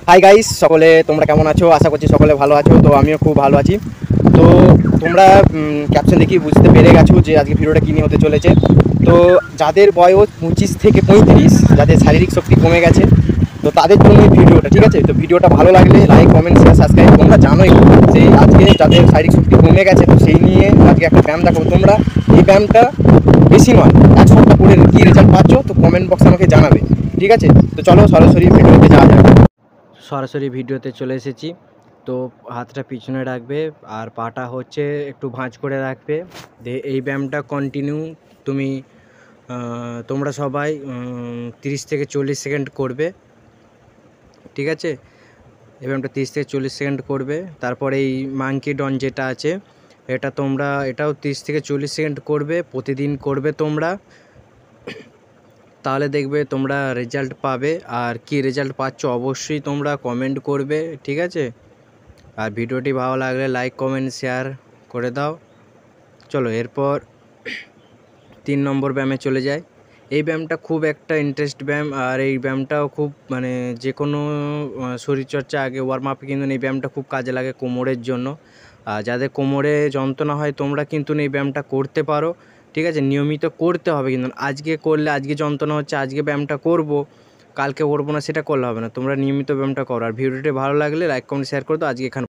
Hi guys, সকলে তোমরা কেমন আছো? আশা করছি সকলে ভালো আছো। তো আমিও খুব ভালো আছি। তো তোমরা ক্যাপশন দেখি বুঝতে পেরে গেছো যে আজকে ভিডিওটা কী নিয়ে হতে চলেছে। তো যাদের বয়স 25 থেকে 35, যাদের শারীরিক শক্তি কমে গেছে, তো তাদের জন্য এই ভিডিওটা, ঠিক আছে? তো ভিডিওটা ভালো লাগলে লাইক, কমেন্ট, শেয়ার, সাবস্ক্রাইব। তোমরা জানোই সেই আজকে যাদের শারীরিক শক্তি কমে গেছে, তো সেই নিয়ে আজকে একটা ব্যায়াম দেখাবো। তোমরা এই ব্যায়ামটা বেশি নয়, এক সপ্তাহ করে কী রেজাল্ট পাচ্ছ তো কমেন্ট বক্সে আমাকে জানাবে, ঠিক আছে? তো চলো সরাসরি ভিডিওতে যাওয়া যাক। সরাসরি ভিডিওতে চলে এসেছি। তো হাতটা পিছনে রাখবে আর পাটা হচ্ছে একটু ভাঁজ করে রাখবে। এই ব্যায়ামটা কন্টিনিউ তুমি তোমরা সবাই 30 থেকে 40 সেকেন্ড করবে, ঠিক আছে? এই ব্যায়ামটা 30 থেকে 40 সেকেন্ড করবে। তারপর এই মাঙ্কি ডন যেটা আছে, এটাও 30 থেকে 40 সেকেন্ড করবে, প্রতিদিন করবে তোমরা। তাহলে দেখবে তোমরা রেজাল্ট পাবে। আর কি রেজাল্ট পাচ্ছ অবশ্যই তোমরা কমেন্ট করবে, ঠিক আছে? আর ভিডিওটি ভালো লাগলে লাইক, কমেন্ট, শেয়ার করে দাও। চলো এরপর 3 নম্বর ব্যায়ামে চলে যাই। এই ব্যায়ামটা খুব একটা ইন্টারেস্ট ব্যায়াম, আর এই ব্যায়ামটাও খুব যে কোনো শরীরচর্চা আগে ওয়ার্ম আপে কিন্তু এই ব্যায়ামটা খুব কাজে লাগে কোমরের জন্য। আর যাদের কোমরে যন্ত্রণা হয় তোমরা কিন্তু এই ব্যায়ামটা করতে পারো, ঠিক আছে? নিয়মিত করতে হবে, কিন্তু আজকে করলে আজকে যন্ত্রণা হচ্ছে আজকে ব্যায়ামটা করব, কালকে করবো না সেটা করলে হবে না। তোমরা নিয়মিত ব্যায়ামটা করো। আর ভিডিওটি ভালো লাগলে লাইক, কমেন্ট, শেয়ার করে দাও। আজকে এখানে